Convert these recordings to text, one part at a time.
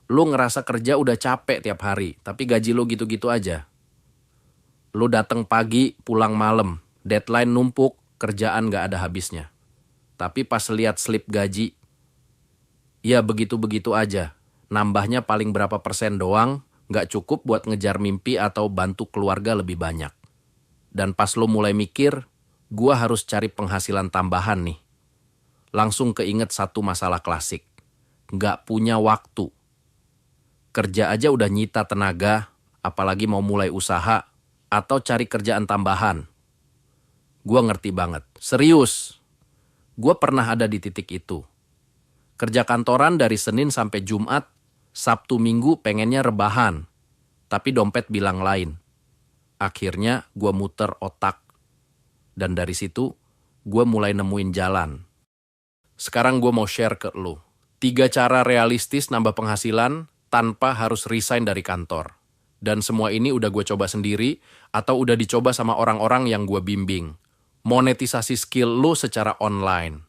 Lu ngerasa kerja udah capek tiap hari, tapi gaji lu gitu-gitu aja. Lu datang pagi, pulang malam, deadline numpuk, kerjaan gak ada habisnya. Tapi pas lihat slip gaji, ya begitu-begitu aja. Nambahnya paling berapa persen doang, gak cukup buat ngejar mimpi atau bantu keluarga lebih banyak. Dan pas lu mulai mikir, gua harus cari penghasilan tambahan nih. Langsung keinget satu masalah klasik. Gak punya waktu. Kerja aja udah nyita tenaga, apalagi mau mulai usaha atau cari kerjaan tambahan. Gua ngerti banget. Serius. Gua pernah ada di titik itu. Kerja kantoran dari Senin sampai Jumat, Sabtu Minggu pengennya rebahan. Tapi dompet bilang lain. Akhirnya gua muter otak. Dan dari situ, gua mulai nemuin jalan. Sekarang gua mau share ke lu. 3 cara realistis nambah penghasilan tanpa harus resign dari kantor. Dan semua ini udah gue coba sendiri atau udah dicoba sama orang-orang yang gue bimbing. Monetisasi skill lu secara online.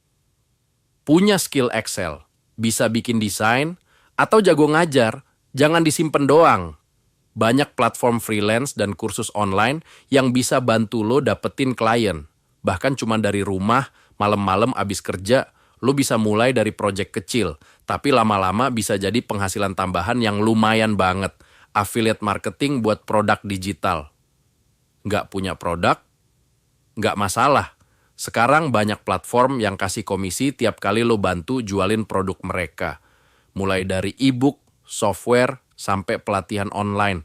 Punya skill Excel, bisa bikin desain, atau jago ngajar, jangan disimpen doang. Banyak platform freelance dan kursus online yang bisa bantu lo dapetin klien. Bahkan cuma dari rumah, malam-malam abis kerja, lo bisa mulai dari project kecil, tapi lama-lama bisa jadi penghasilan tambahan yang lumayan banget. Affiliate marketing buat produk digital. Nggak punya produk? Nggak masalah. Sekarang banyak platform yang kasih komisi tiap kali lo bantu jualin produk mereka. Mulai dari e-book, software, sampai pelatihan online.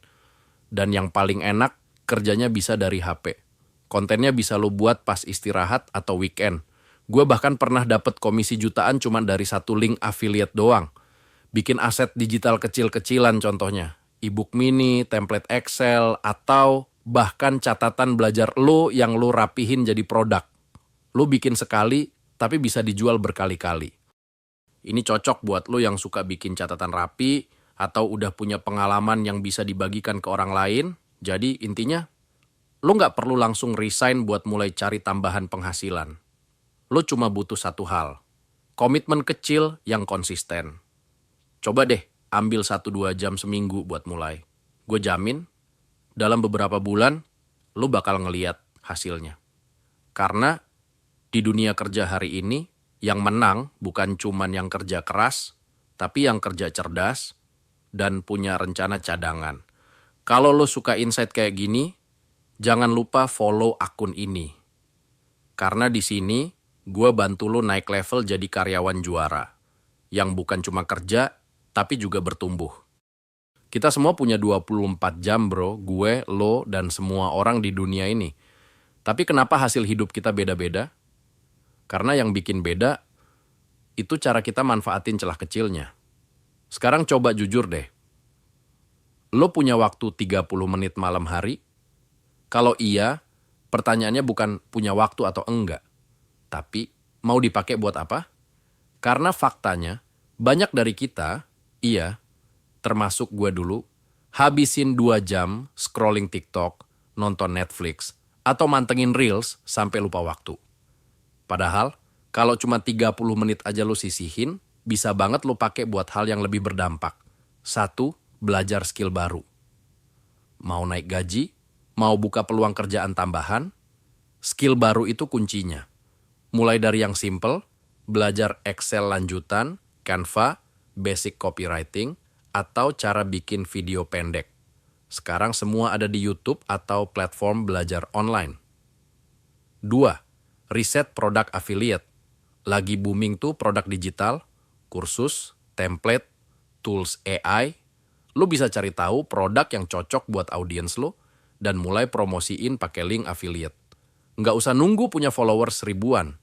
Dan yang paling enak, kerjanya bisa dari HP. Kontennya bisa lo buat pas istirahat atau weekend. Gue bahkan pernah dapet komisi jutaan cuma dari satu link affiliate doang. Bikin aset digital kecil-kecilan contohnya. E-book mini, template Excel, atau bahkan catatan belajar lo yang lo rapihin jadi produk. Lo bikin sekali, tapi bisa dijual berkali-kali. Ini cocok buat lo yang suka bikin catatan rapi, atau udah punya pengalaman yang bisa dibagikan ke orang lain. Jadi intinya, lo nggak perlu langsung resign buat mulai cari tambahan penghasilan. Lo cuma butuh satu hal, komitmen kecil yang konsisten. Coba deh, ambil 1-2 jam seminggu buat mulai. Gue jamin, dalam beberapa bulan, lo bakal ngeliat hasilnya. Karena di dunia kerja hari ini, yang menang bukan cuman yang kerja keras, tapi yang kerja cerdas dan punya rencana cadangan. Kalau lo suka insight kayak gini, jangan lupa follow akun ini. Karena di sini, gue bantu lo naik level jadi karyawan juara. Yang bukan cuma kerja, tapi juga bertumbuh. Kita semua punya 24 jam bro, gue, lo, dan semua orang di dunia ini. Tapi kenapa hasil hidup kita beda-beda? Karena yang bikin beda, itu cara kita manfaatin celah kecilnya. Sekarang coba jujur deh. Lo punya waktu 30 menit malam hari? Kalau iya, pertanyaannya bukan punya waktu atau enggak. Tapi, mau dipakai buat apa? Karena faktanya, banyak dari kita, iya, termasuk gue dulu, habisin 2 jam scrolling TikTok, nonton Netflix, atau mantengin Reels sampai lupa waktu. Padahal, kalau cuma 30 menit aja lo sisihin, bisa banget lo pakai buat hal yang lebih berdampak. 1, belajar skill baru. Mau naik gaji, mau buka peluang kerjaan tambahan, skill baru itu kuncinya. Mulai dari yang simple, belajar Excel lanjutan, Canva, basic copywriting, atau cara bikin video pendek. Sekarang semua ada di YouTube atau platform belajar online. 2, riset produk affiliate. Lagi booming tuh produk digital, kursus, template, tools AI. Lo bisa cari tahu produk yang cocok buat audiens lo dan mulai promosiin pakai link affiliate. Nggak usah nunggu punya followers ribuan.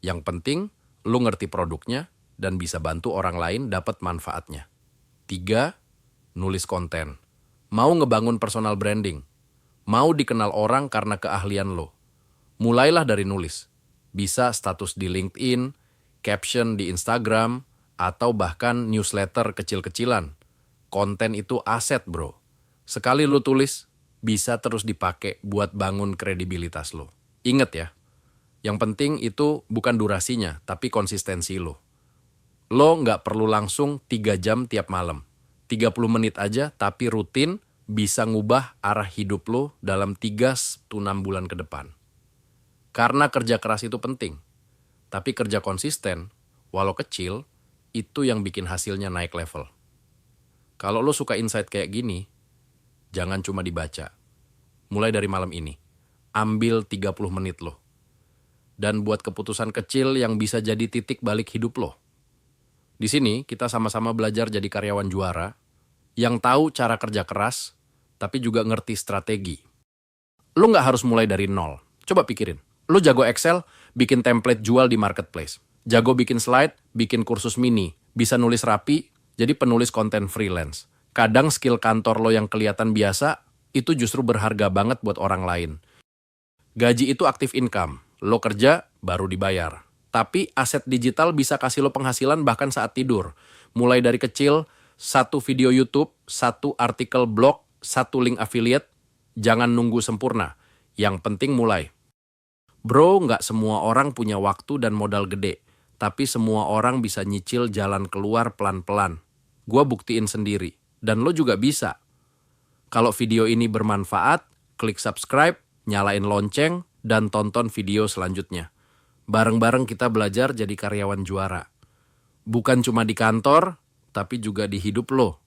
Yang penting, lo ngerti produknya dan bisa bantu orang lain dapat manfaatnya. 3, nulis konten. Mau ngebangun personal branding. Mau dikenal orang karena keahlian lo. Mulailah dari nulis. Bisa status di LinkedIn, caption di Instagram, atau bahkan newsletter kecil-kecilan. Konten itu aset bro. Sekali lo tulis, bisa terus dipakai buat bangun kredibilitas lo. Ingat ya, yang penting itu bukan durasinya, tapi konsistensi lo. Lo nggak perlu langsung 3 jam tiap malam. 30 menit aja, tapi rutin, bisa ngubah arah hidup lo dalam 3-6 bulan ke depan. Karena kerja keras itu penting, tapi kerja konsisten, walau kecil, itu yang bikin hasilnya naik level. Kalau lo suka insight kayak gini, jangan cuma dibaca. Mulai dari malam ini, ambil 30 menit lo. Dan buat keputusan kecil yang bisa jadi titik balik hidup lo. Di sini, kita sama-sama belajar jadi karyawan juara, yang tahu cara kerja keras, tapi juga ngerti strategi. Lo nggak harus mulai dari nol. Coba pikirin. Lo jago Excel, bikin template jual di marketplace. Jago bikin slide, bikin kursus mini. Bisa nulis rapi, jadi penulis konten freelance. Kadang skill kantor lo yang kelihatan biasa, itu justru berharga banget buat orang lain. Gaji itu active income. Lo kerja, baru dibayar. Tapi aset digital bisa kasih lo penghasilan bahkan saat tidur. Mulai dari kecil, 1 video YouTube, 1 artikel blog, 1 link affiliate. Jangan nunggu sempurna. Yang penting mulai. Bro, nggak semua orang punya waktu dan modal gede. Tapi semua orang bisa nyicil jalan keluar pelan-pelan. Gua buktiin sendiri. Dan lo juga bisa. Kalau video ini bermanfaat, klik subscribe, nyalain lonceng, dan tonton video selanjutnya. Bareng-bareng kita belajar jadi karyawan juara. Bukan cuma di kantor, tapi juga di hidup lo.